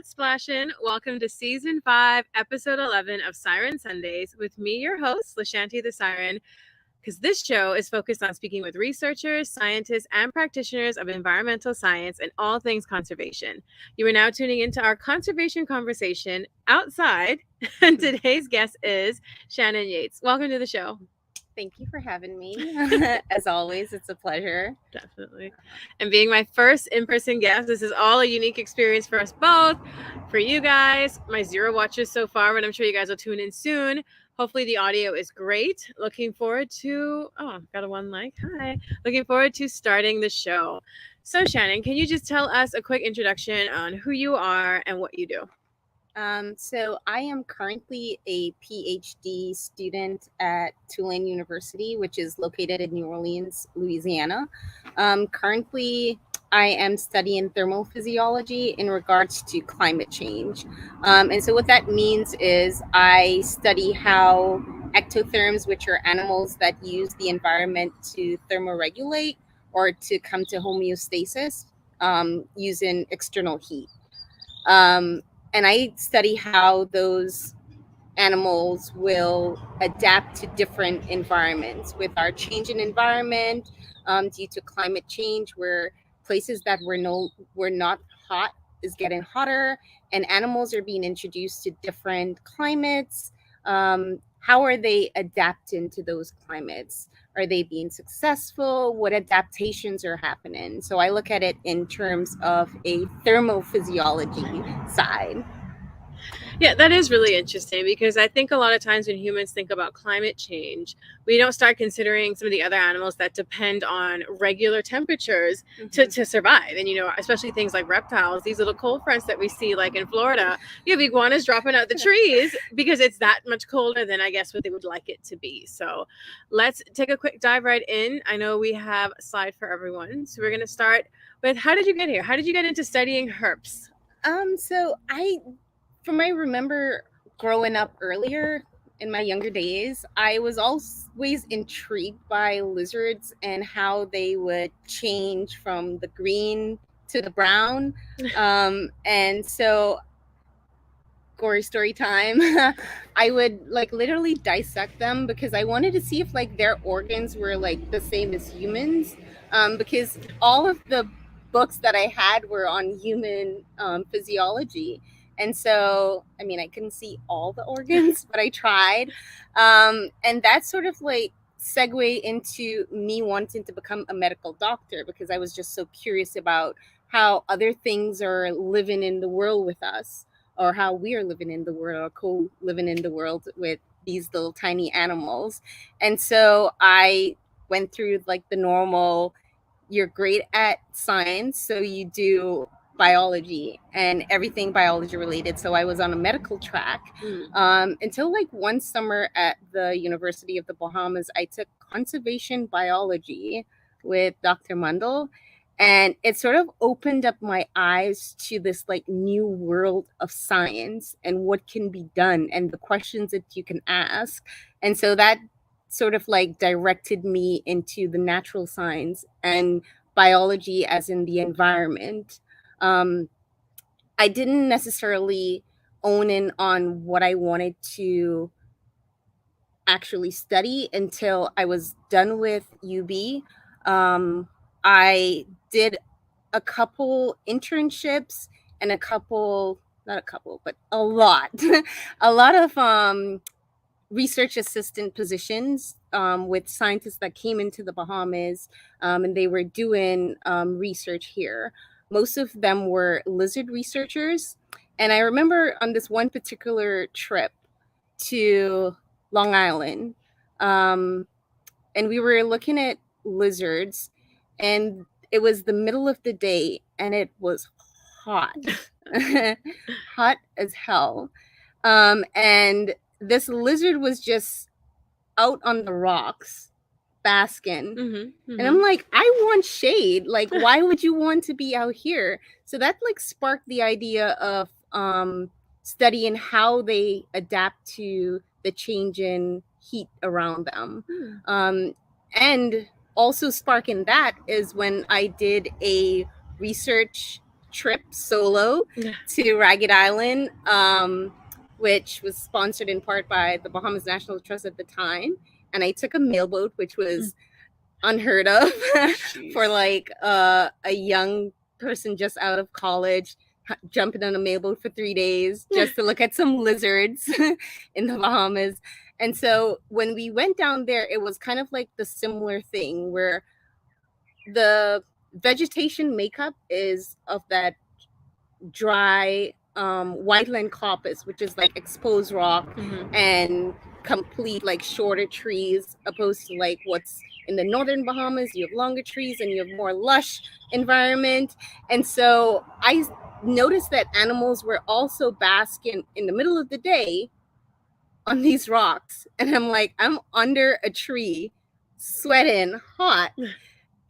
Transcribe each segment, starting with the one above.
What's splashin'? Welcome to Season 5, Episode 11 of Siren Sundays with me, your host, Shannan the Siren, because this show is focused on speaking with researchers, scientists, and practitioners of environmental science and all things conservation. You are now tuning into our conservation conversation outside, and today's guest is Shannan Yates. Welcome to the show. Thank you for having me. As always, it's a pleasure. Definitely. And being my first in-person guest, this is all a unique experience for us both, for you guys, my zero watchers so far, but I'm sure you guys will tune in soon. Hopefully the audio is great. Looking forward to, got a one like, hi. Looking forward to starting the show. So Shannan, can you just tell us a quick introduction on who you are and what you do? So I am currently a Ph.D. student at Tulane University, which is located in New Orleans, Louisiana. Currently, I am studying thermal physiology in regards to climate change. And so what that means is I study how ectotherms, which are animals that use the environment to thermoregulate or to come to homeostasis using external heat. And I study how those animals will adapt to different environments. With our changing environment, due to climate change, where places that were not hot is getting hotter, and animals are being introduced to different climates. How are they adapting to those climates? Are they being successful? What adaptations are happening? So I look at it in terms of a thermophysiology side. Yeah, that is really interesting because I think a lot of times when humans think about climate change, we don't start considering some of the other animals that depend on regular temperatures to survive. And, especially things like reptiles, these little cold fronts that we see like in Florida, you have iguanas dropping out the trees because it's that much colder than I guess what they would like it to be. So let's take a quick dive right in. I know we have a slide for everyone. So we're going to start with, how did you get here? How did you get into studying herps? From I remember growing up earlier in my younger days, I was always intrigued by lizards and how they would change from the green to the brown. And so, gory story time, I would literally dissect them because I wanted to see if their organs were the same as humans. Because all of the books that I had were on human physiology. And so, I couldn't see all the organs, but I tried. And that sort of segue into me wanting to become a medical doctor because I was just so curious about how other things are living in the world with us, or how we are living in the world, or co-living in the world with these little tiny animals. And so I went through the normal, you're great at science, so you do biology and everything biology related. So I was on a medical track until one summer at the University of the Bahamas, I took conservation biology with Dr. Mundell. And it sort of opened up my eyes to this new world of science and what can be done and the questions that you can ask. And so that sort of directed me into the natural science and biology as in the environment. I didn't necessarily own in on what I wanted to actually study until I was done with UB. I did a couple internships and a lot of research assistant positions with scientists that came into the Bahamas, and they were doing research here. Most of them were lizard researchers. And I remember on this one particular trip to Long Island, and we were looking at lizards, and it was the middle of the day and it was hot. Hot as hell. And this lizard was just out on the rocks basking. And I'm like, I want shade. Why would you want to be out here? So that sparked the idea of studying how they adapt to the change in heat around them. And also sparking that is when I did a research trip solo to Ragged Island, which was sponsored in part by the Bahamas National Trust at the time. And I took a mailboat, which was unheard of for like a young person just out of college, jumping on a mailboat for 3 days just to look at some lizards in the Bahamas. And so when we went down there, it was kind of like the similar thing where the vegetation makeup is of that dry whiteland coppice, which is like exposed rock and complete like shorter trees, opposed to like what's in the northern Bahamas. You have longer trees and you have more lush environment. And so I noticed that animals were also basking in the middle of the day on these rocks, and I'm like, I'm under a tree sweating hot,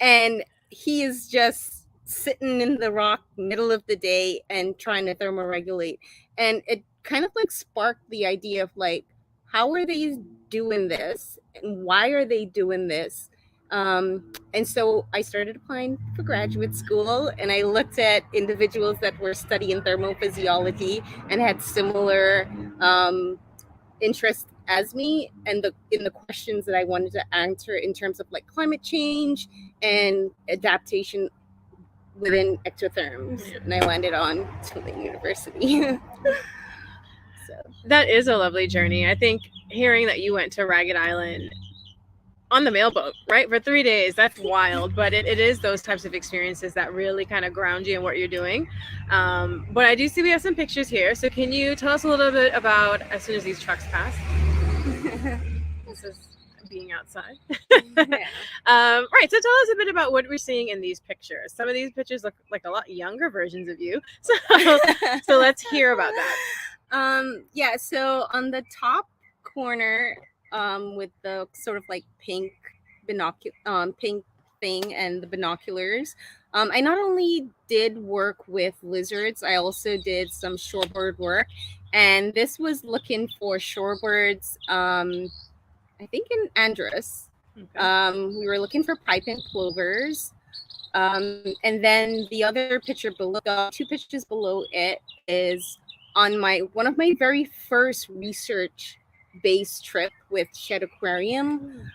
and he is just sitting in the rock middle of the day and trying to thermoregulate. And it kind of like sparked the idea of like, how are they doing this and why are they doing this? And so I started applying for graduate school, and I looked at individuals that were studying thermophysiology and had similar interest as me, and in the questions that I wanted to answer in terms of like climate change and adaptation within ectotherms. And I landed on Tulane University. So that is a lovely journey. I think hearing that you went to Ragged Island on the mailboat, right, for 3 days, that's wild. But it is those types of experiences that really kind of ground you in what you're doing. But I do see we have some pictures here. So can you tell us a little bit about, as soon as these trucks pass, this is being outside. Right, so tell us a bit about what we're seeing in these pictures. Some of these pictures look like a lot younger versions of you. So let's hear about that. Yeah, so on the top corner, with the sort of like pink pink thing and the binoculars, I not only did work with lizards, I also did some shorebird work, and this was looking for shorebirds, I think in Andros. Okay. We were looking for pipe-in plovers, and then the other picture below, 2 pictures below it, is on one of my very first research base trip with Shed Aquarium,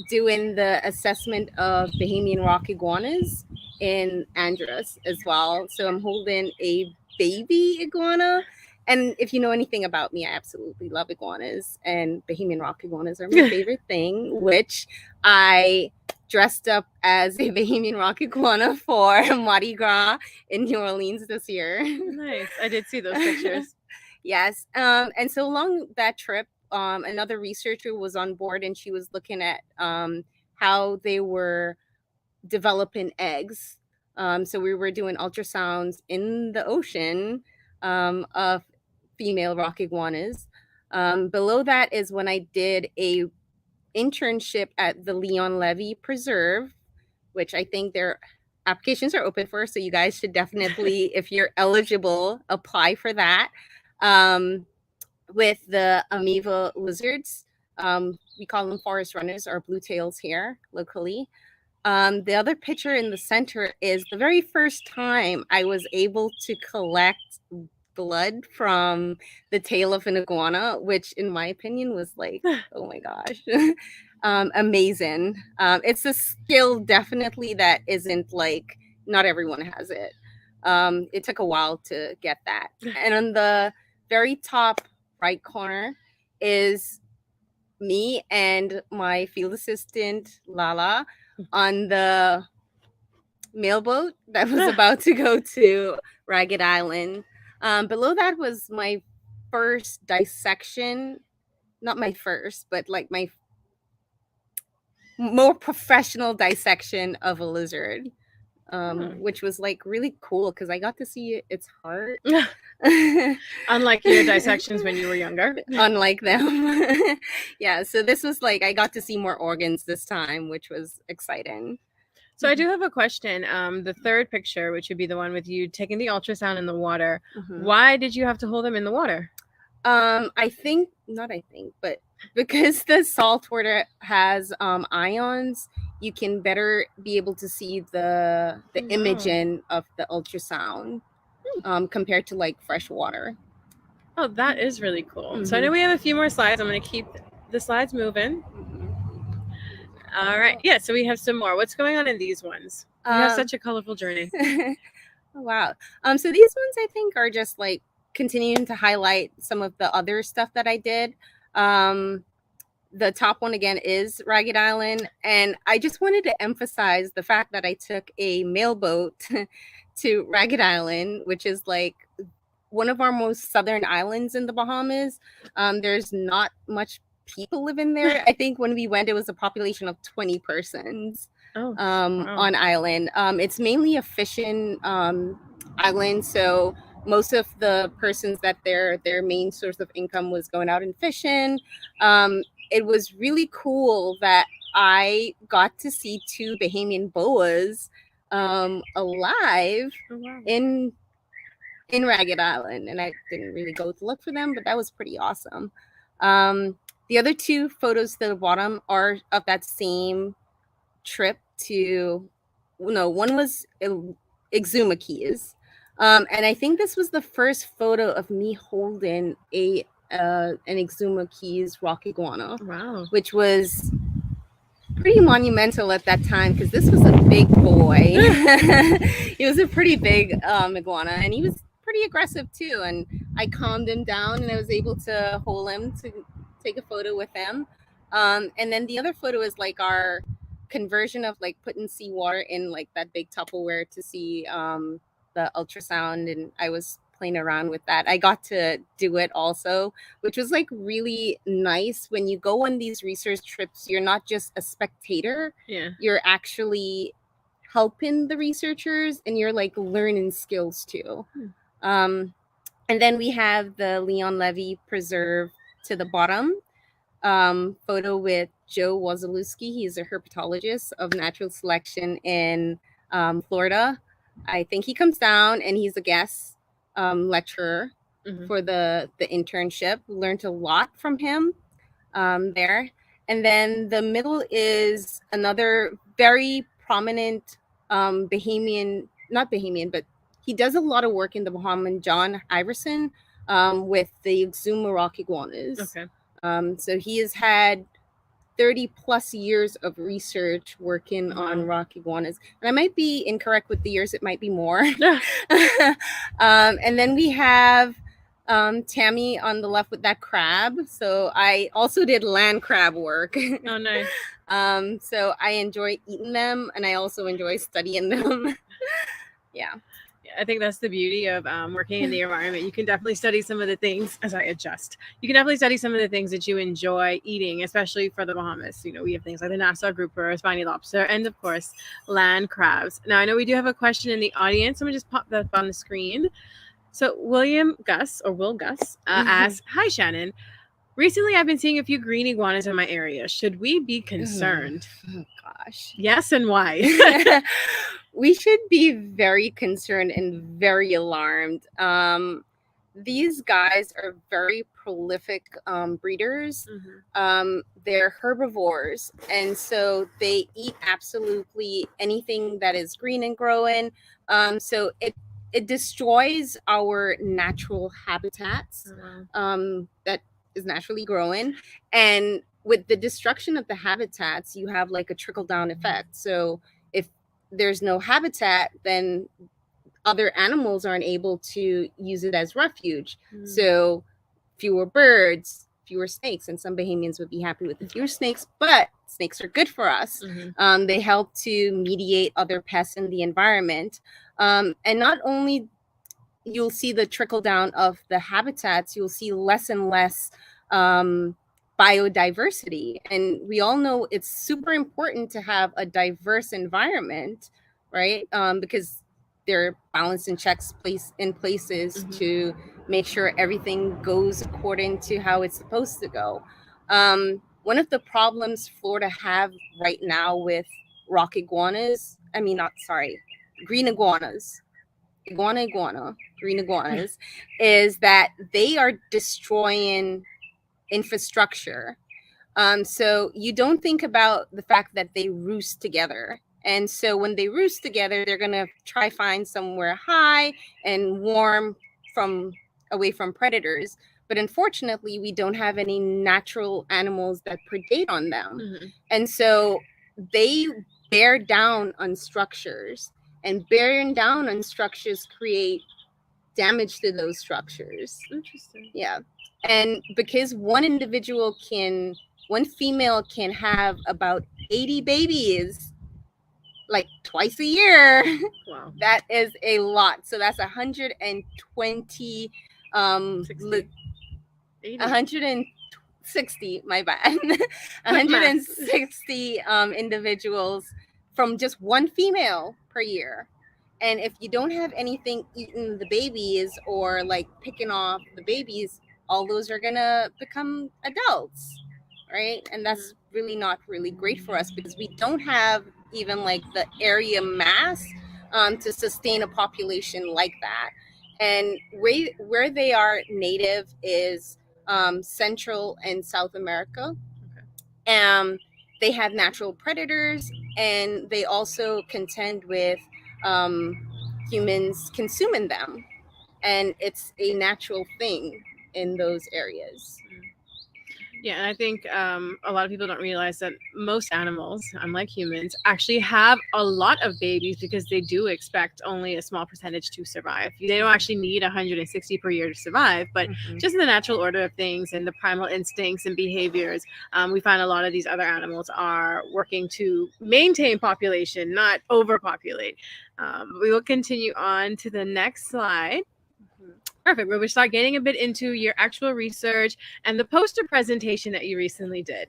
doing the assessment of Bahamian rock iguanas in Andros as well. So I'm holding a baby iguana. And if you know anything about me, I absolutely love iguanas, and Bahamian rock iguanas are my favorite thing, which I dressed up as a Bahamian rock iguana for Mardi Gras in New Orleans this year. Nice. I did see those pictures. Yes. And so along that trip, another researcher was on board, and she was looking at how they were developing eggs. So we were doing ultrasounds in the ocean of female rock iguanas. Below that is when I did a internship at the Leon Levy Preserve, which I think their applications are open for. So you guys should definitely, if you're eligible, apply for that. With the Amiva lizards. We call them forest runners or blue tails here locally. The other picture in the center is the very first time I was able to collect blood from the tail of an iguana, which in my opinion was like, oh my gosh, amazing. It's a skill definitely that isn't like, not everyone has it. It took a while to get that. And on the very top right corner is me and my field assistant Lala on the mailboat that was about to go to Ragged Island. Below that was my first dissection, not my first, but like my more professional dissection of a lizard, which was like really cool because I got to see its heart. Unlike your dissections when you were younger. Unlike them. Yeah, so this was like, I got to see more organs this time, which was exciting. So I do have a question. The third picture, which would be the one with you taking the ultrasound in the water. Why did you have to hold them in the water? But because the salt water has ions, you can better be able to see the wow. imaging of the ultrasound compared to like fresh water. Oh, that is really cool. So I know we have a few more slides. I'm going to keep the slides moving. All right. Yeah, so we have some more. What's going on in these ones? We have such a colorful journey. Wow. So these ones I think are just like continuing to highlight some of the other stuff that I did. The top one again is Ragged Island, and I just wanted to emphasize the fact that I took a mailboat to Ragged Island, which is like one of our most southern islands in the Bahamas. There's not much people living there. I think when we went, it was a population of 20 persons on island. It's mainly a fishing island, so most of the persons that their main source of income was going out and fishing. It was really cool that I got to see 2 Bahamian boas alive in Ragged Island, and I didn't really go to look for them, but that was pretty awesome. The other 2 photos to the bottom are of that same trip to, one was Exuma Keys, and I think this was the first photo of me holding an Exuma Keys rock iguana. Wow. Which was pretty monumental at that time because this was a big boy. He was a pretty big iguana, and he was pretty aggressive too. And I calmed him down, and I was able to hold him to take a photo with him. And then the other photo is like our conversion of like putting seawater in like that big Tupperware to see the ultrasound, and I was playing around with that. I got to do it also, which was like really nice. When you go on these research trips, you're not just a spectator. Yeah. You're actually helping the researchers, and you're like learning skills too. And then we have the Leon Levy Preserve to the bottom. Photo with Joe Wazalewski. He's a herpetologist of natural selection in Florida. I think he comes down and he's a guest lecturer for the internship. Learned a lot from him there. And then the middle is another very prominent Bahamian, not Bahamian, but he does a lot of work in the Bahamian, John Iverson, with the Exuma rock iguanas. Okay. So he has had 30 plus years of research working on rock iguanas. And I might be incorrect with the years, it might be more. And then we have Tammy on the left with that crab. So I also did land crab work. Oh, nice. So I enjoy eating them, and I also enjoy studying them. Yeah. I think that's the beauty of working in the environment. You can definitely study some of the things, as I adjust. You can definitely study some of the things that you enjoy eating, especially for the Bahamas. We have things like the Nassau grouper, spiny lobster, and of course, land crabs. Now, I know we do have a question in the audience. I'm going to just pop that up on the screen. So Will Gus asks, "Hi, Shannan. Recently, I've been seeing a few green iguanas in my area. Should we be concerned?" Oh, gosh. Yes, and why? We should be very concerned and very alarmed. These guys are very prolific breeders. They're herbivores, and so they eat absolutely anything that is green and growing. So it destroys our natural habitats that is naturally growing. And with the destruction of the habitats, you have like a trickle-down effect. So if there's no habitat, then other animals aren't able to use it as refuge. So fewer birds, fewer snakes, and some Bahamians would be happy with the fewer snakes, but snakes are good for us. They help to mediate other pests in the environment. And not only you'll see the trickle down of the habitats, you'll see less and less biodiversity. And we all know it's super important to have a diverse environment, right? Because they're balanced and checks in places to make sure everything goes according to how it's supposed to go. One of the problems Florida have right now with green iguanas, green iguanas, is that they are destroying infrastructure. So you don't think about the fact that they roost together. And so when they roost together, they're going to try find somewhere high and warm away from predators. But unfortunately, we don't have any natural animals that predate on them. Mm-hmm. And so they bear down on structures, and bearing down on structures create damage to those structures. Interesting. Yeah. And because one female can have about 80 babies like twice a year. Wow. That is a lot. So that's 120 160, my bad. 160 individuals from just one female per year. And if you don't have anything eating the babies or like picking off the babies, all those are gonna become adults, right? And that's really not really great for us because we don't have even like the area mass to sustain a population like that. And where they are native is Central and South America. Okay. They have natural predators, and they also contend with humans consuming them, and it's a natural thing in those areas. Yeah, and I think a lot of people don't realize that most animals, unlike humans, actually have a lot of babies because they do expect only a small percentage to survive. They don't actually need 160 per year to survive, but just in the natural order of things and the primal instincts and behaviors, we find a lot of these other animals are working to maintain population, not overpopulate. We will continue on to the next slide. Perfect. We'll start getting a bit into your actual research and the poster presentation that you recently did.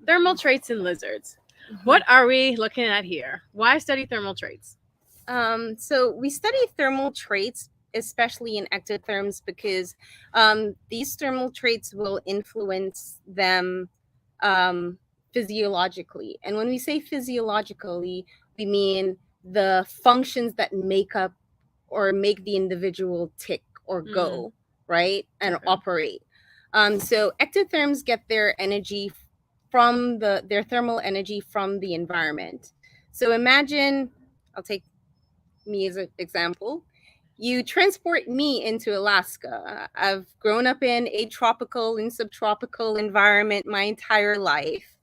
Thermal traits in lizards. What are we looking at here? Why study thermal traits? So we study thermal traits, especially in ectotherms, because these thermal traits will influence them physiologically. And when we say physiologically, we mean the functions that make up or make the individual tick or go, right? And operate. So ectotherms get their energy from their thermal energy from the environment. So imagine, I'll take me as an example. You transport me into Alaska. I've grown up in a tropical and subtropical environment my entire life.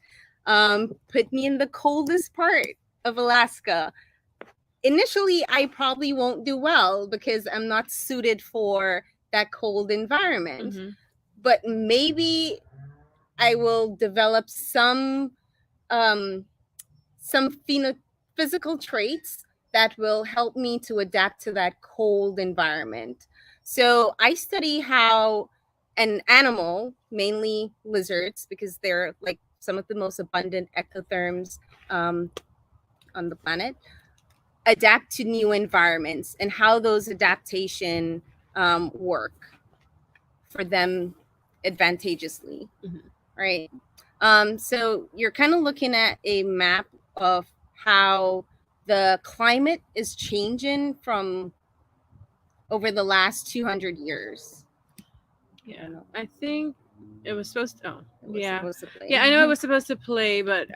Put me in the coldest part of Alaska. Initially, I probably won't do well because I'm not suited for that cold environment. But maybe I will develop some physical traits that will help me to adapt to that cold environment. So I study how an animal, mainly lizards, because they're like some of the most abundant ectotherms on the planet, adapt to new environments and how those adaptation work for them advantageously, right? So you're kind of looking at a map of how the climate is changing from over the last 200 years. Yeah, I think it was supposed to. Supposed to play. Yeah, I know it was supposed to play, but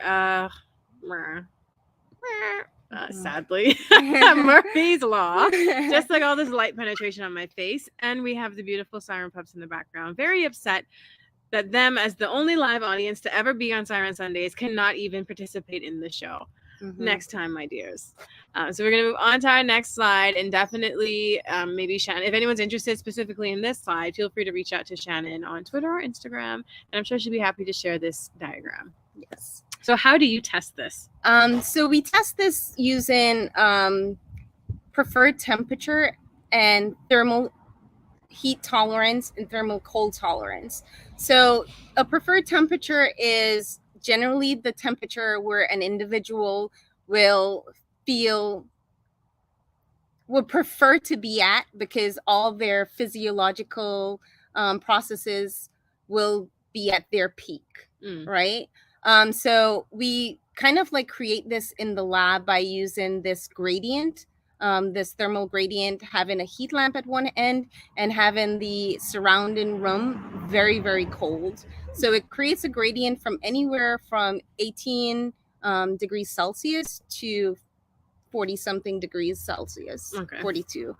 sadly, Murphy's Law. Just like all this light penetration on my face, and we have the beautiful Siren pups in the background. Very upset that them, as the only live audience to ever be on Siren Sundays, cannot even participate in the show. Next time, my dears. So we're going to move on to our next slide, and definitely maybe Shannan, if anyone's interested specifically in this slide, feel free to reach out to Shannan on Twitter or Instagram, and I'm sure she'll be happy to share this diagram. Yes. So how do you test this? So we test this using preferred temperature and thermal heat tolerance and thermal cold tolerance. So a preferred temperature is generally the temperature where an individual would prefer to be at because all their physiological processes will be at their peak, right? So we kind of like create this in the lab by using this gradient this thermal gradient, having a heat lamp at one end and having the surrounding room very, very cold. So it creates a gradient from anywhere from 18 degrees Celsius to 40 something degrees Celsius, Okay. 42.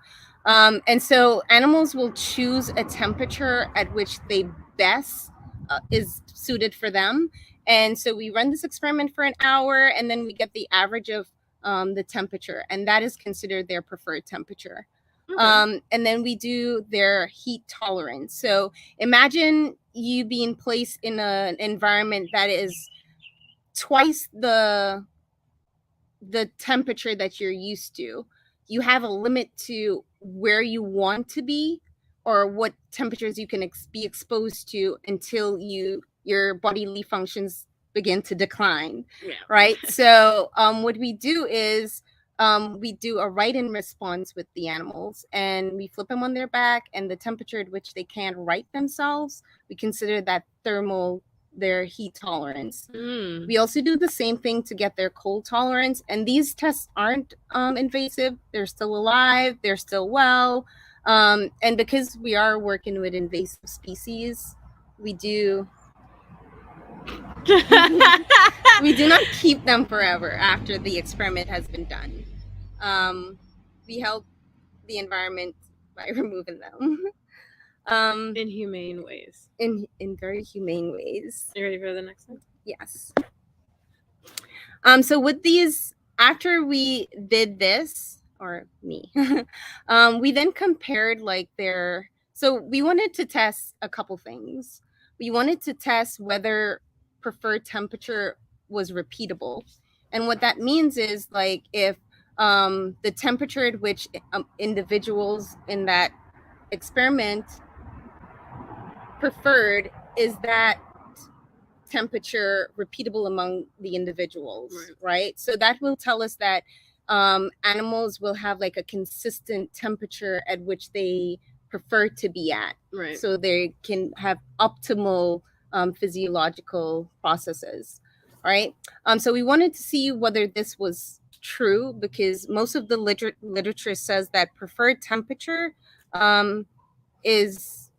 And so animals will choose a temperature at which they best is suited for them. And so we run this experiment for an hour, and then we get the average of the temperature, and that is considered their preferred temperature. Okay. And then we do their heat tolerance. So imagine you being placed in an environment that is twice the temperature that you're used to. You have a limit to where you want to be or what temperatures you can be exposed to until your bodily functions begin to decline. Yeah. Right. So what we do is we do a right-in response with the animals, and we flip them on their back, and the temperature at which they can't right themselves, we consider that their heat tolerance. We also do the same thing to get their cold tolerance, and these tests aren't invasive. They're still alive, they're still well, and because we are working with invasive species, we do not keep them forever after the experiment has been done. We help the environment by removing them. In humane ways. In very humane ways. You ready for the next one? Yes. So with these, after we did this, or me, we then compared so we wanted to test a couple things. We wanted to test whether preferred temperature was repeatable. And what that means is if the temperature at which individuals in that experiment preferred, is that temperature repeatable among the individuals, right? So that will tell us that animals will have a consistent temperature at which they prefer to be at, right? So they can have optimal physiological processes, right? So we wanted to see whether this was true, because most of the literature says that preferred temperature is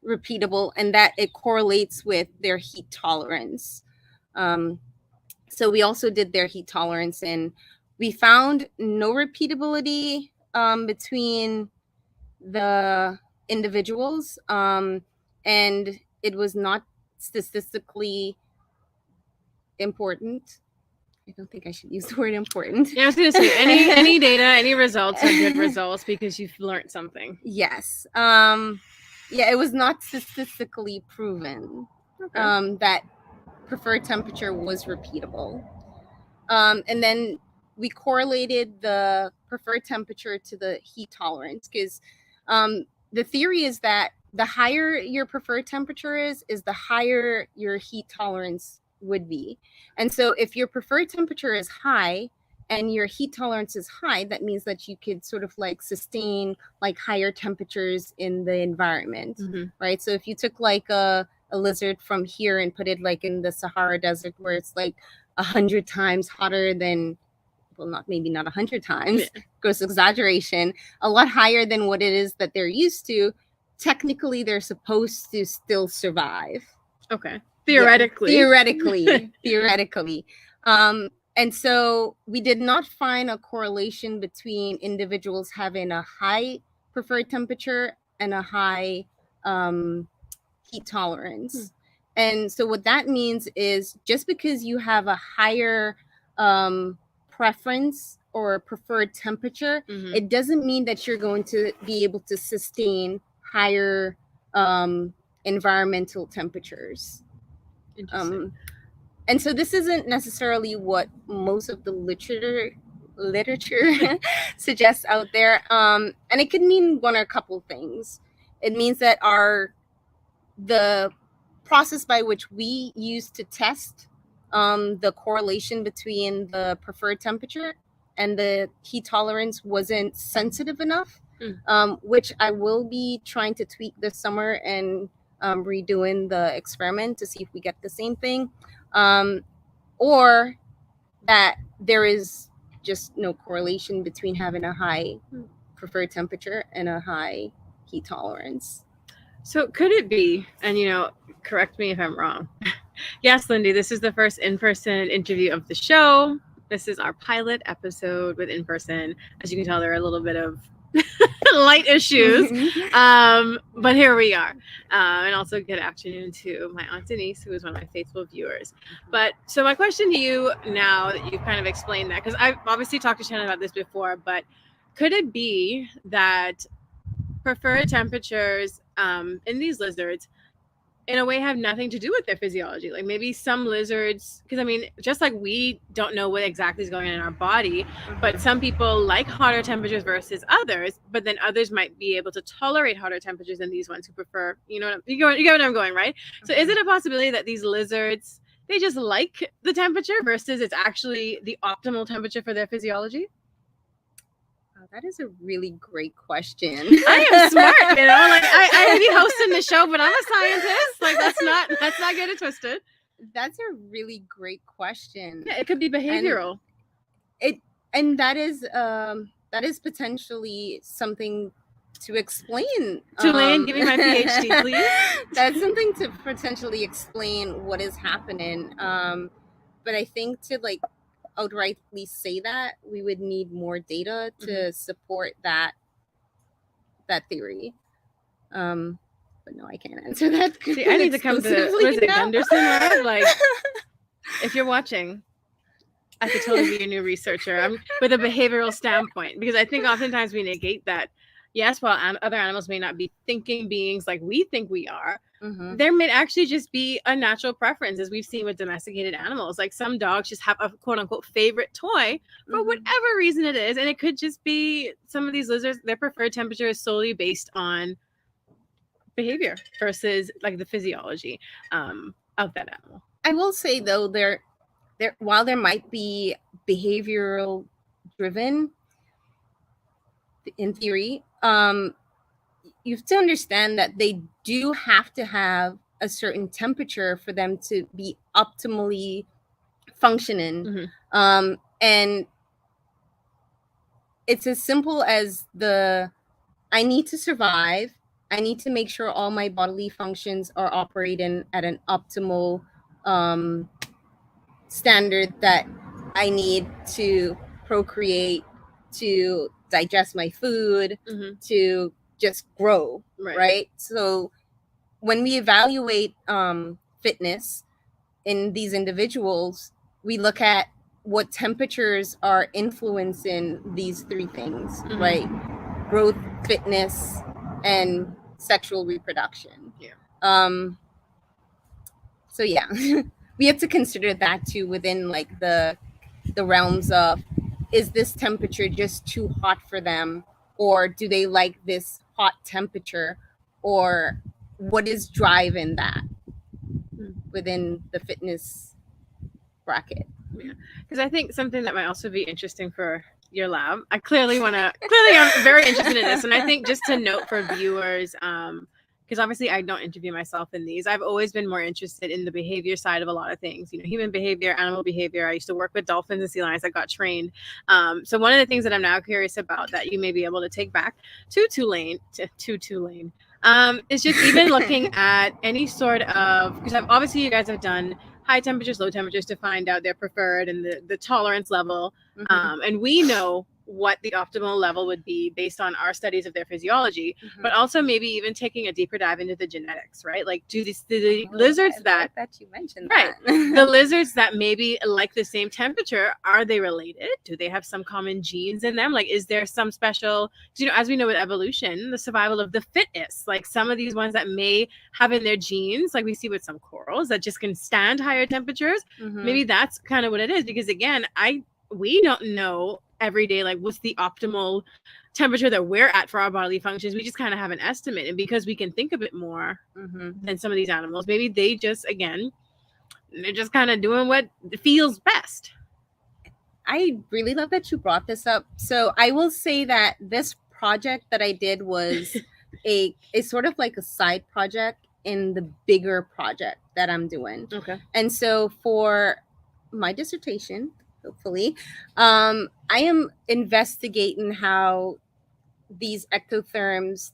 repeatable and that it correlates with their heat tolerance. So we also did their heat tolerance, and we found no repeatability between the individuals, and it was not statistically important. I don't think I should use the word important. Yeah, I was going to say any data, any results are good results because you've learned something. Yes. Yeah, it was not statistically proven that preferred temperature was repeatable. And then we correlated the preferred temperature to the heat tolerance, because the theory is that the higher your preferred temperature is the higher your heat tolerance would be. And so if your preferred temperature is high and your heat tolerance is high, that means that you could sort of sustain higher temperatures in the environment, right? So if you took a lizard from here and put it in the Sahara Desert, where it's 100 times hotter than, well, maybe not 100 times, gross exaggeration, a lot higher than what it is that they're used to, technically they're supposed to still survive. Okay. Theoretically. Yeah, theoretically. And so we did not find a correlation between individuals having a high preferred temperature and a high heat tolerance. And so what that means is just because you have a higher preference or preferred temperature, it doesn't mean that you're going to be able to sustain higher environmental temperatures. And so this isn't necessarily what most of the literature suggests out there. And it could mean one or a couple things. It means that the process by which we use to test the correlation between the preferred temperature and the heat tolerance wasn't sensitive enough, which I will be trying to tweak this summer and redoing the experiment to see if we get the same thing, or that there is just no correlation between having a high preferred temperature and a high heat tolerance. So could it be, and correct me if I'm wrong. Yes, Lindy, this is the first in-person interview of the show. This is our pilot episode with in-person. As you can tell, there are a little bit of light issues. But here we are. And also good afternoon to my Aunt Denise, who is one of my faithful viewers. But so my question to you now that you've kind of explained that, because I've obviously talked to Shannan about this before, but could it be that preferred temperatures in these lizards in a way have nothing to do with their physiology? Like maybe some lizards, because I mean, just like we don't know what exactly is going on in our body, but some people like hotter temperatures versus others, but then others might be able to tolerate hotter temperatures than these ones who prefer, you get what I'm going, right? So is it a possibility that these lizards, they just like the temperature versus it's actually the optimal temperature for their physiology? That is a really great question. I am smart, like I may be hosting the show, but I'm a scientist. Like let's not get it twisted. That's a really great question. Yeah, it could be behavioral. And that is potentially something to explain. Tulane, give me my PhD, please. That's something to potentially explain what is happening. But I think to outrightly say that, we would need more data to support that theory. But no, I can't answer that. See, I need to come to Gunderson Lab. Like, if you're watching, I could totally be a new researcher. I'm with a behavioral standpoint, because I think oftentimes we negate that. Yes, while other animals may not be thinking beings like we think we are, there may actually just be a natural preference, as we've seen with domesticated animals. Like some dogs just have a quote unquote favorite toy for whatever reason it is. And it could just be some of these lizards, their preferred temperature is solely based on behavior versus like the physiology of that animal. I will say though, while there might be behavioral driven in theory, you have to understand that they do have to have a certain temperature for them to be optimally functioning. And it's as simple as I need to survive. I need to make sure all my bodily functions are operating at an optimal standard that I need to procreate, to digest my food, to just grow, right? So when we evaluate fitness in these individuals, we look at what temperatures are influencing these three things, right? Growth, fitness, and sexual reproduction. So yeah, we have to consider that too within like the realms of, is this temperature just too hot for them, or do they like this hot temperature, or what is driving that within the fitness bracket? Because I think something that might also be interesting for your lab, I'm very interested in this, and I think just to note for viewers, because obviously I don't interview myself in these. I've always been more interested in the behavior side of a lot of things, human behavior, animal behavior. I used to work with dolphins and sea lions. I got trained. So one of the things that I'm now curious about that you may be able to take back to Tulane, is just even looking at any sort of, because obviously you guys have done high temperatures, low temperatures to find out their preferred and the tolerance level. And we know what the optimal level would be based on our studies of their physiology, but also maybe even taking a deeper dive into the genetics, right? Like the lizards that you mentioned, right? The lizards that maybe like the same temperature, are they related? Do they have some common genes in them? Like, is there some special, as we know with evolution, the survival of the fittest, like some of these ones that may have in their genes, like we see with some corals that just can stand higher temperatures. Maybe that's kind of what it is, because again, we don't know every day, like what's the optimal temperature that we're at for our bodily functions. We just kind of have an estimate, and because we can think a bit more than some of these animals, maybe they just, again, they're just kind of doing what feels best. I really love that you brought this up. So I will say that this project that I did was a sort of like a side project in the bigger project that I'm doing. Okay. And so for my dissertation, hopefully. I am investigating how these ectotherms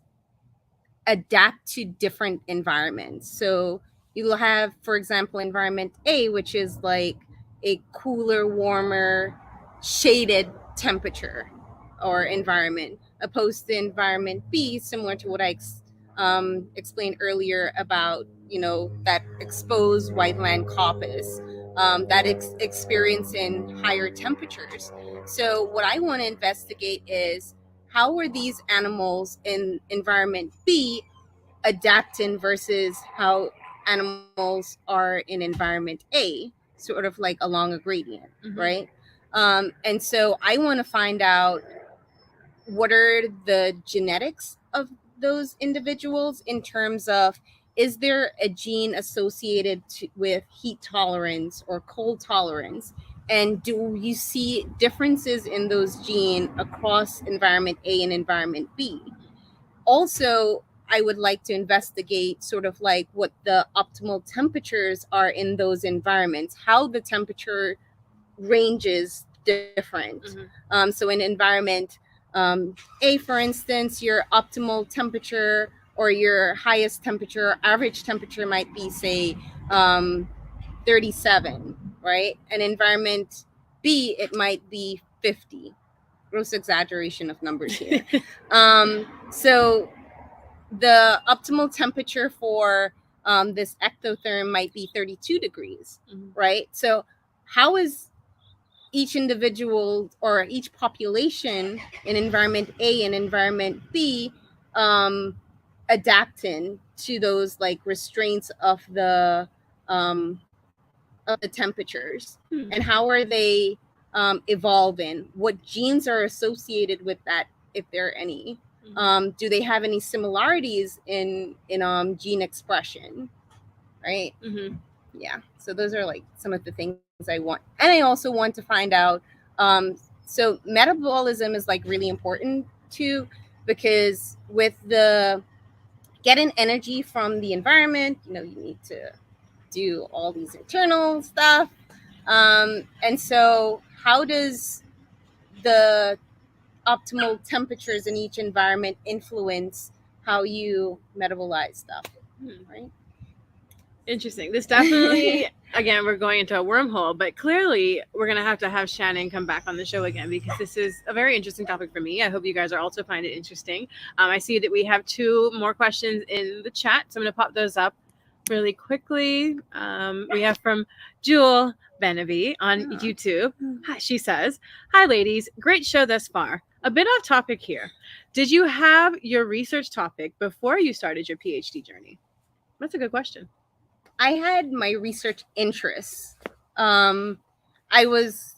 adapt to different environments. So you will have, for example, environment A, which is like a cooler, warmer, shaded temperature or environment, opposed to environment B, similar to what I explained earlier about, that exposed whiteland caucus that experiencing higher temperatures. So what I want to investigate is how are these animals in environment B adapting versus how animals are in environment A, sort of like along a gradient, right? And so I want to find out what are the genetics of those individuals in terms of, is there a gene associated with heat tolerance or cold tolerance? And do you see differences in those genes across environment A and environment B? Also, I would like to investigate sort of like what the optimal temperatures are in those environments, how the temperature ranges different. So in environment A, for instance, your optimal temperature or your highest temperature, average temperature might be, say, 37, right? And environment B, it might be 50. Gross exaggeration of numbers here. So the optimal temperature for this ectotherm might be 32 degrees, right? So how is each individual or each population in environment A and environment B adapting to those like restraints of the temperatures, and how are they evolving? What genes are associated with that, if there are any? Do they have any similarities in gene expression, right? Yeah, so those are like some of the things I want. And I also want to find out, so metabolism is like really important too, because with the getting energy from the environment, you need to do all these internal stuff. And so how does the optimal temperatures in each environment influence how you metabolize stuff, right? Interesting. This definitely, again, we're going into a wormhole, but clearly we're going to have Shannan come back on the show again, because this is a very interesting topic for me. I hope you guys are also find it interesting. I see that we have 2 more questions in the chat, so I'm going to pop those up really quickly. We have from Jewel Benavi on YouTube. She says, "Hi ladies, great show thus far. A bit off topic here. Did you have your research topic before you started your PhD journey?" That's a good question. I had my research interests. I was,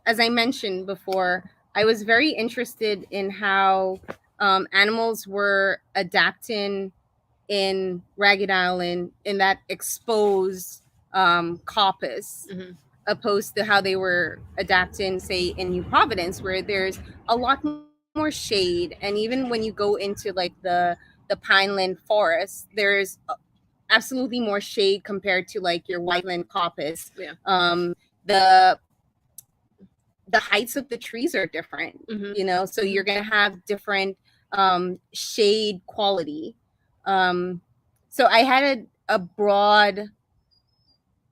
as I mentioned before, I was very interested in how animals were adapting in Ragged Island in that exposed caucus, opposed to how they were adapting, say, in New Providence, where there's a lot more shade. And even when you go into like the pineland forest, there's absolutely more shade compared to like your whiteland caucus. The heights of the trees are different, so you're going to have different shade quality. So I had a broad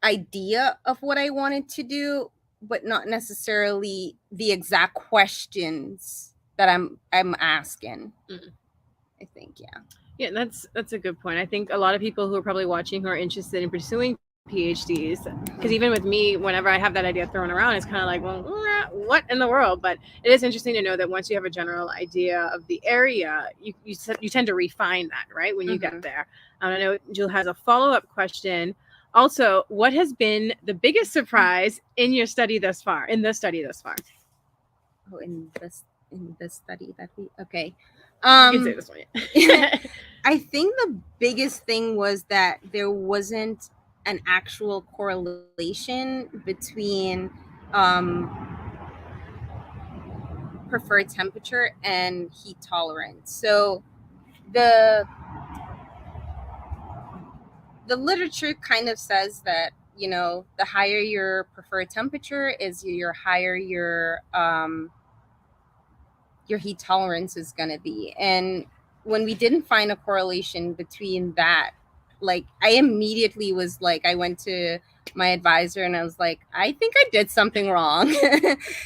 idea of what I wanted to do, but not necessarily the exact questions that I'm asking. I think, Yeah, that's a good point. I think a lot of people who are probably watching who are interested in pursuing PhDs, because even with me, whenever I have that idea thrown around, it's kind of like, well, what in the world? But it is interesting to know that once you have a general idea of the area, you tend to refine that, right, when you get there. I know Jill has a follow-up question. Also, what has been the biggest surprise in your study thus far? In the study thus far? Oh, in this study that we okay. You can say this one. I think the biggest thing was that there wasn't an actual correlation between preferred temperature and heat tolerance. So the literature kind of says that the higher your preferred temperature is, your higher your heat tolerance is going to be. And when we didn't find a correlation between that, like I immediately was like, I went to my advisor and I was like, I think I did something wrong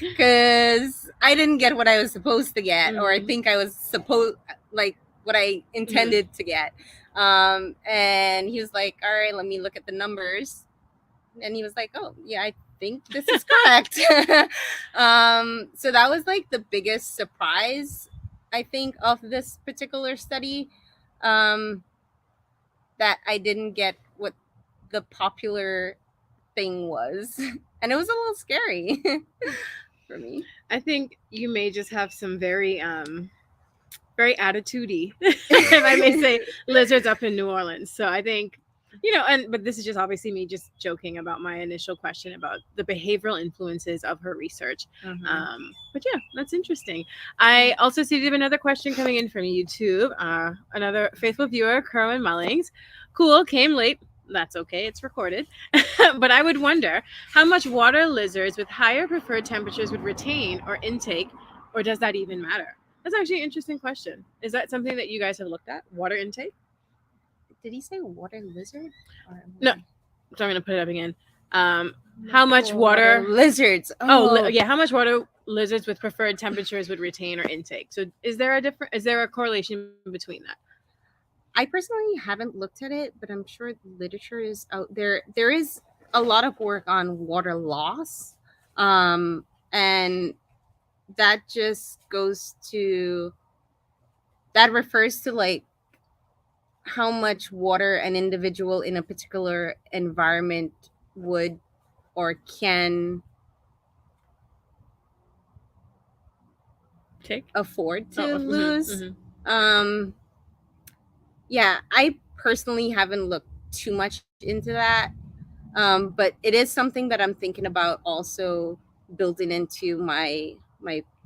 because I didn't get what I was supposed to get, or I think I was supposed, like, what I intended to get. And he was like, all right, let me look at the numbers. And he was like, oh yeah, I think this is correct. So that was like the biggest surprise, I think, of this particular study, that I didn't get what the popular thing was. And it was a little scary for me. I think you may just have some very attitude-y, if I may say, lizards up in New Orleans. So I think, but this is just obviously me just joking about my initial question about the behavioral influences of her research. But yeah, that's interesting. I also see we have another question coming in from YouTube. Another faithful viewer, Kerwin Mullings. Cool, came late. That's okay, it's recorded. But I would wonder how much water lizards with higher preferred temperatures would retain or intake, or does that even matter? That's actually an interesting question. Is that something that you guys have looked at? Water intake? Did he say water lizard? No. So I'm going to put it up again. How much water lizards? Yeah. How much water lizards with preferred temperatures would retain or intake? So is there a correlation between that? I personally haven't looked at it, but I'm sure the literature is out there. There is a lot of work on water loss. And that just that refers to like how much water an individual in a particular environment would or can afford to lose. Yeah, I personally haven't looked too much into that, but it is something that I'm thinking about also building into my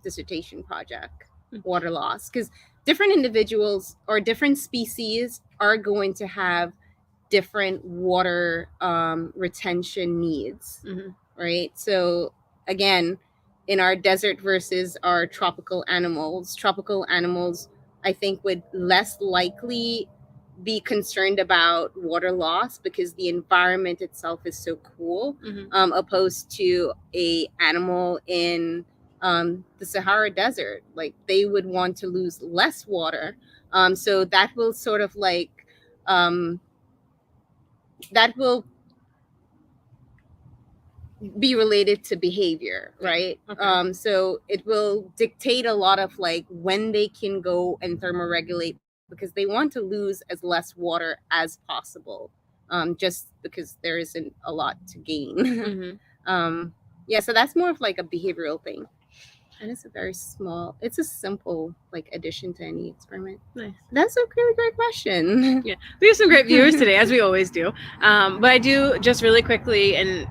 dissertation project, water loss, because different individuals or different species are going to have different water retention needs, right? So again, in our desert versus our tropical animals, I think would less likely be concerned about water loss because the environment itself is so cool, opposed to a animal in the Sahara Desert. Like they would want to lose less water. So that will sort of like, that will be related to behavior, right? Okay. So it will dictate a lot of like when they can go and thermoregulate because they want to lose as less water as possible, just because there isn't a lot to gain. Yeah, so that's more of like a behavioral thing. And it's a simple like addition to any experiment. Nice. That's a really great question. Yeah, we have some great viewers today, as we always do. But I do just really quickly, and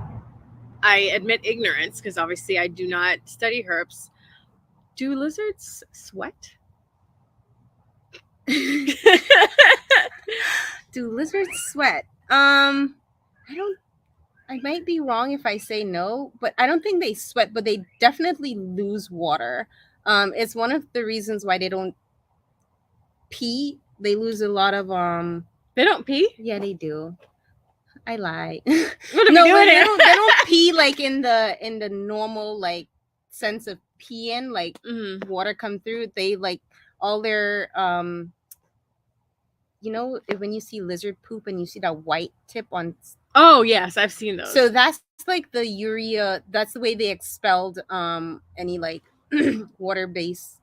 I admit ignorance because obviously I do not study herps. Do lizards sweat? Do lizards sweat? I might be wrong if I say no, but I don't think they sweat, but they definitely lose water. It's one of the reasons why they don't pee. They lose a lot of They don't pee? Yeah, they do. I lie. What are we doing they don't pee like in the normal like sense of peeing, like water come through. They like all their when you see lizard poop and you see that white tip on. Oh yes, I've seen those. So that's like the urea. That's the way they expelled any like water-based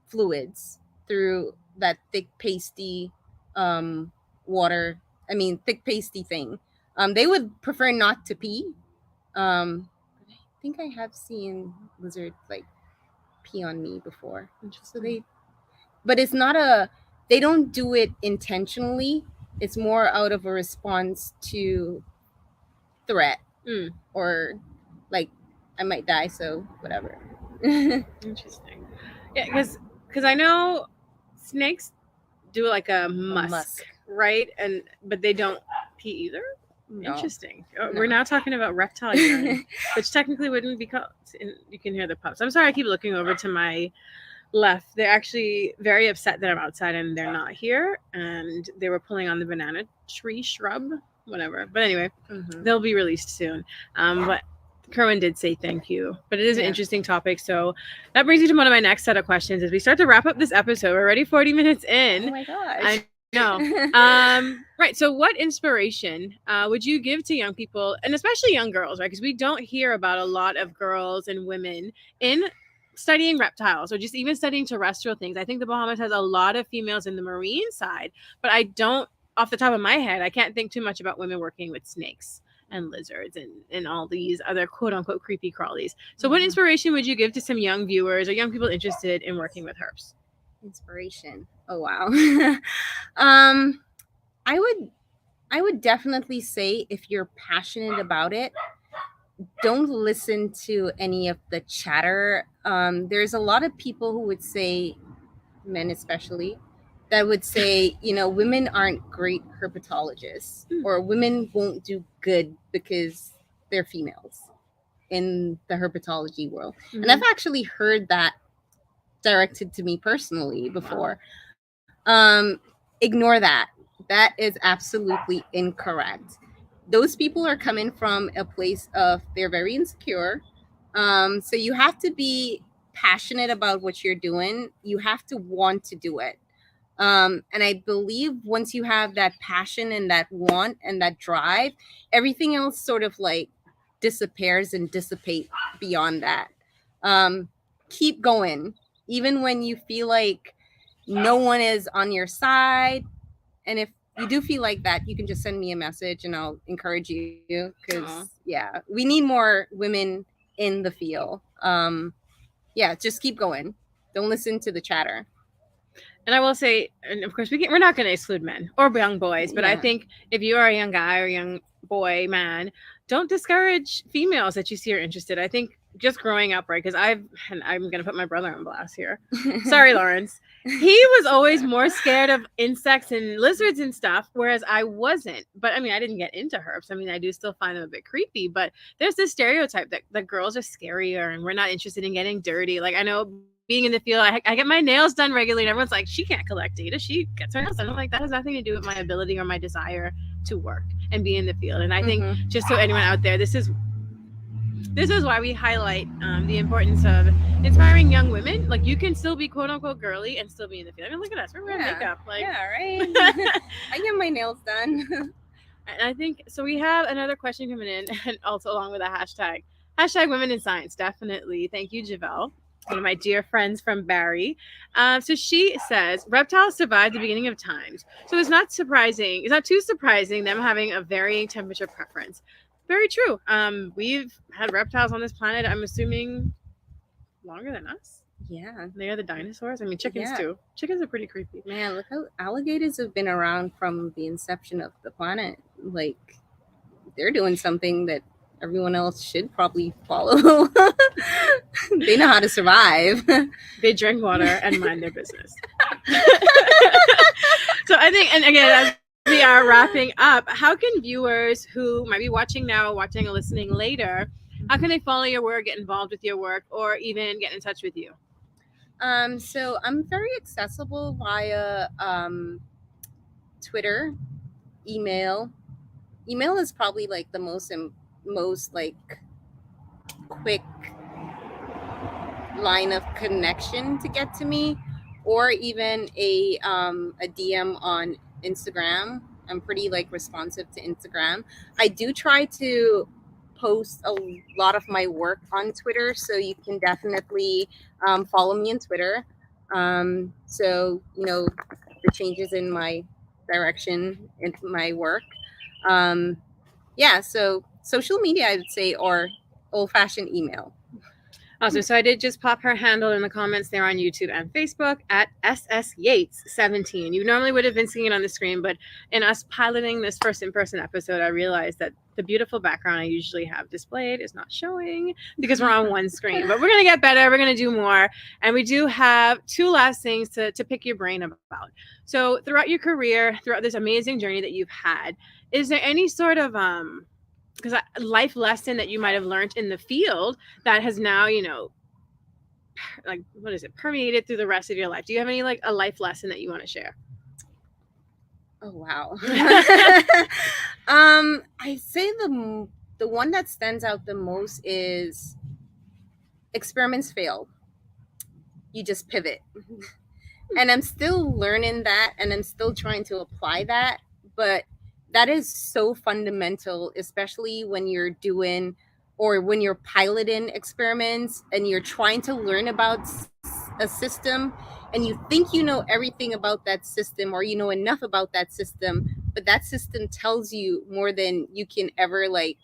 fluids through that thick pasty thick pasty thing. They would prefer not to pee. I think I have seen lizards like pee on me before. So but it's not they don't do it intentionally. It's more out of a response to threat or like I might die, so whatever. Interesting. Yeah, because I know snakes do like a musk, right? But they don't pee either. Interesting. We're now talking about reptile urine, which technically wouldn't be called. You can hear the pups. I'm sorry, I keep looking over to my left. They're actually very upset that I'm outside and they're not here, and they were pulling on the banana tree shrub, whatever. But anyway, they'll be released soon. But Kerwin did say thank you, but it is an interesting topic. So that brings me to one of my next set of questions as we start to wrap up this episode. We're already 40 minutes in. Oh my gosh. No. Right. So what inspiration would you give to young people, and especially young girls, right? Because we don't hear about a lot of girls and women in studying reptiles or just even studying terrestrial things. I think the Bahamas has a lot of females in the marine side, but I don't, off the top of my head, I can't think too much about women working with snakes and lizards and all these other quote unquote creepy crawlies. So what inspiration would you give to some young viewers or young people interested in working with herps? Inspiration. Oh wow. I would definitely say, if you're passionate about it, don't listen to any of the chatter. There's a lot of people who would say, men especially, that would say, women aren't great herpetologists, or women won't do good because they're females in the herpetology world. And I've actually heard that directed to me personally before. Ignore that. That is absolutely incorrect. Those people are coming from a place of, they're very insecure. So you have to be passionate about what you're doing. You have to want to do it. And I believe once you have that passion and that want and that drive, everything else sort of like disappears and dissipate beyond that. Keep going, even when you feel like no one is on your side. And if you do feel like that, you can just send me a message and I'll encourage you, because we need more women in the field. Just keep going. Don't listen to the chatter. And I will say, and of course, we're not going to exclude men or young boys, but I think if you are a young guy or young boy, man, don't discourage females that you see are interested. I think just growing up, right? Because I'm going to put my brother on blast here. Sorry, Lawrence. He was always more scared of insects and lizards and stuff, whereas I wasn't. But I mean, I didn't get into herps. I mean, I do still find them a bit creepy, but there's this stereotype that girls are scarier and we're not interested in getting dirty. Like, I know being in the field, I get my nails done regularly, and everyone's like, she can't collect data. She gets her nails done. I'm like, that has nothing to do with my ability or my desire to work and be in the field. And I think just so anyone out there, this is why we highlight the importance of inspiring young women. Like, you can still be quote unquote girly and still be in the field. I mean, look at us, we're wearing makeup. Like, right. I get my nails done. And I think so. We have another question coming in, and also along with a hashtag women in science. Definitely. Thank you, Javelle, one of my dear friends from Barrie. So she says, reptiles survived the beginning of times. So it's not too surprising them having a varying temperature preference. Very true. We've had reptiles on this planet, I'm assuming, longer than us. Yeah. They are the dinosaurs. I mean, chickens too. Chickens are pretty creepy. Man, look how alligators have been around from the inception of the planet. Like, they're doing something that everyone else should probably follow. They know how to survive. They drink water and mind their business. So I think, and again, as we are wrapping up, how can viewers who might be watching now, watching or listening later, how can they follow your work, get involved with your work, or even get in touch with you? So I'm very accessible via Twitter, email. Email is probably like the most like quick line of connection to get to me, or even a DM on Instagram. I'm pretty like responsive to Instagram. I do try to post a lot of my work on Twitter, so you can definitely follow me on Twitter. So the changes in my direction in my work. So social media, I would say, or old-fashioned email. Awesome. So I did just pop her handle in the comments there on YouTube and Facebook at SS Yates 17. You normally would have been seeing it on the screen, but in us piloting this first in-person episode, I realized that the beautiful background I usually have displayed is not showing because we're on one screen. But we're going to get better. We're going to do more. And we do have two last things to pick your brain about. So throughout your career, throughout this amazing journey that you've had, is there any sort of because life lesson that you might have learned in the field that has now, like, what is it, permeated through the rest of your life? Do you have any, like, a life lesson that you want to share? Oh, wow. I say the one that stands out the most is experiments fail. You just pivot. And I'm still learning that, and I'm still trying to apply that, but that is so fundamental, especially when you're doing or when you're piloting experiments and you're trying to learn about a system and you think you know everything about that system or you know enough about that system, but that system tells you more than you can ever like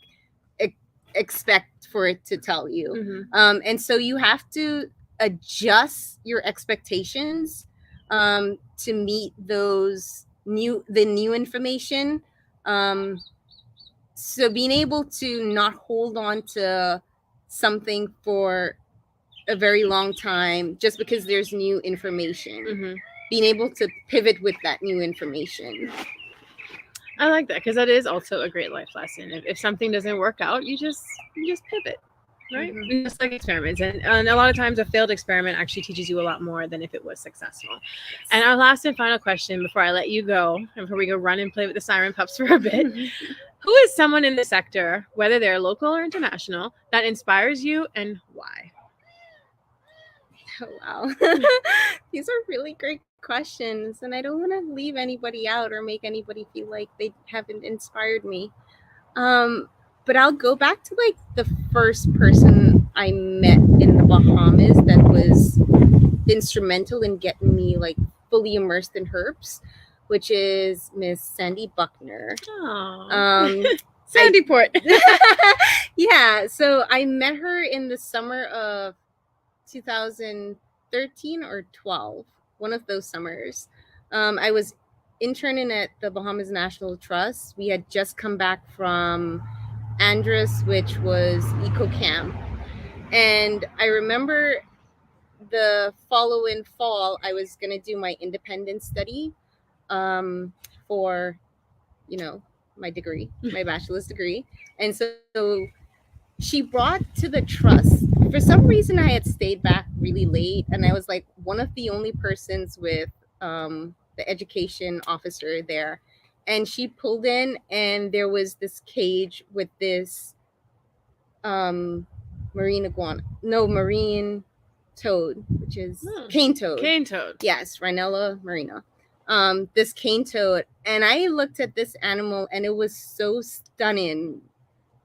expect for it to tell you. Mm-hmm. And so you have to adjust your expectations to meet the new information. So being able to not hold on to something for a very long time just because there's new information. Mm-hmm. Being able to pivot with that new information. I like that because that is also a great life lesson. If something doesn't work out, you just pivot, right? Mm-hmm. Just like experiments, and a lot of times a failed experiment actually teaches you a lot more than if it was successful. Yes. And our last and final question before I let you go, and before we go run and play with the siren pups for a bit. Who is someone in the sector, whether they're local or international, that inspires you and why? Oh, wow. These are really great questions, and I don't want to leave anybody out or make anybody feel like they haven't inspired me. But I'll go back to like the first person I met in the Bahamas that was instrumental in getting me like fully immersed in herps, which is Miss Sandy Buckner. Sandy Port. Yeah, so I met her in the summer of 2013 or 12, one of those summers. I was interning at the Bahamas National Trust. We had just come back from Andros, which was Eco Camp. And I remember the following fall, I was going to do my independent study for, my degree, my bachelor's degree. And so she brought to the trust, for some reason I had stayed back really late, and I was like one of the only persons with the education officer there. And she pulled in, and there was this cage with this marine toad, which is cane toad. Cane toad. Yes, Rhinella marina. This cane toad. And I looked at this animal, and it was so stunning.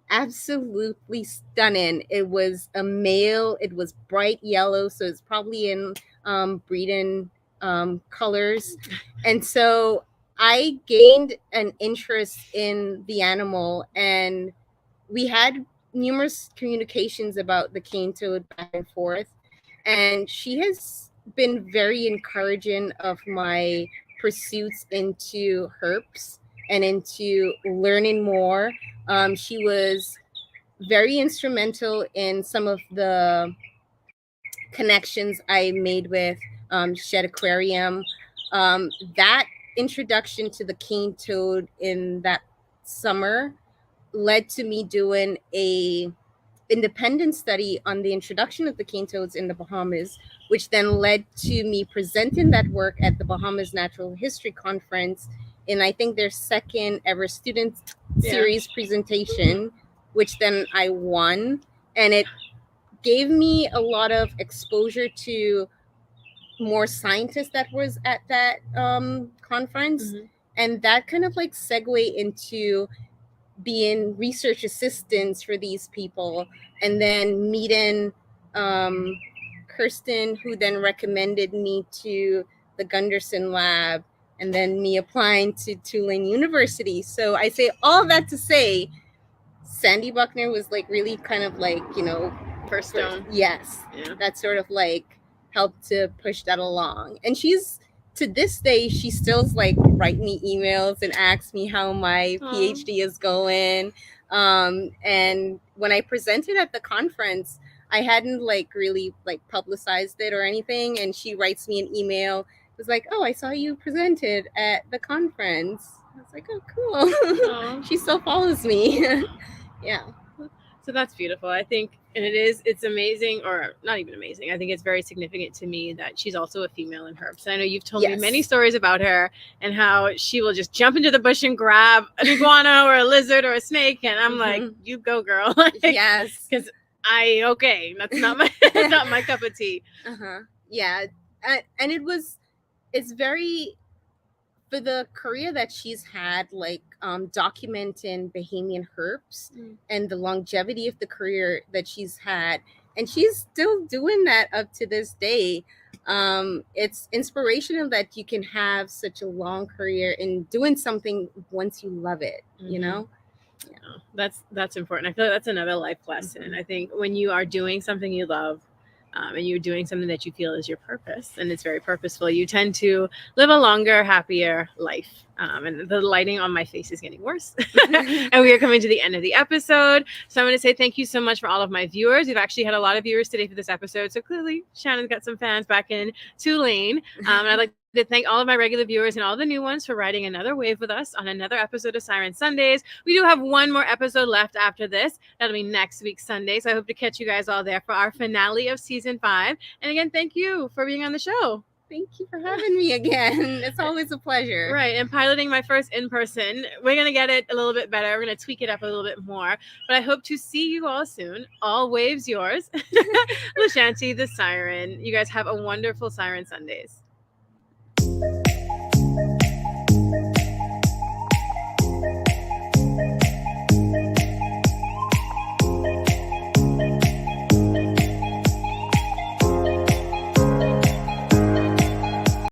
Absolutely stunning. It was a male. It was bright yellow, so it's probably in breeding colors. And so I gained an interest in the animal, and we had numerous communications about the cane toad back and forth. And she has been very encouraging of my pursuits into herps and into learning more. She was very instrumental in some of the connections I made with Shed Aquarium. That introduction to the cane toad in that summer led to me doing a independent study on the introduction of the cane toads in the Bahamas, which then led to me presenting that work at the Bahamas Natural History Conference in, I think, their second ever student series presentation, which then I won. And it gave me a lot of exposure to more scientists that was at that conference. Mm-hmm. And that kind of like segue into being research assistants for these people, and then meeting Kirsten, who then recommended me to the Gunderson lab, and then me applying to Tulane University. So I say all that to say Sandy Buckner was like really kind of like, First stone. Yes. Yeah. That sort of like helped to push that along. And she's, to this day, she still's like write me emails and asks me how my PhD is going. And when I presented at the conference, I hadn't like really like publicized it or anything. And she writes me an email. It was like, oh, I saw you presented at the conference. I was like, oh, cool. She still follows me. Yeah. So that's beautiful. I think, and it's amazing, or not even amazing. I think it's very significant to me that she's also a female in herbs. I know you've told me many stories about her and how she will just jump into the bush and grab an iguana or a lizard or a snake. And I'm like, you go, girl. Like, yes. Because that's not my cup of tea. Yeah. And it's very, for the career that she's had, like documenting Bahamian herbs and the longevity of the career that she's had, and she's still doing that up to this day. It's inspirational that you can have such a long career in doing something once you love it, you know? Yeah. That's important. I feel like that's another life lesson. I think when you are doing something you love, and you're doing something that you feel is your purpose and it's very purposeful, you tend to live a longer, happier life. And the lighting on my face is getting worse. And we are coming to the end of the episode. So I'm going to say thank you so much for all of my viewers. We've actually had a lot of viewers today for this episode. So clearly Shannan's got some fans back in Tulane. And I'd like to thank all of my regular viewers and all the new ones for riding another wave with us on another episode of Siren Sundays. We do have one more episode left after this. That'll be next week, Sunday. So I hope to catch you guys all there for our finale of season 5. And again, thank you for being on the show. Thank you for having me again. It's always a pleasure. Right. And piloting my first in-person. We're going to get it a little bit better. We're going to tweak it up a little bit more. But I hope to see you all soon. All waves yours. Lashanti, the Siren. You guys have a wonderful Siren Sundays.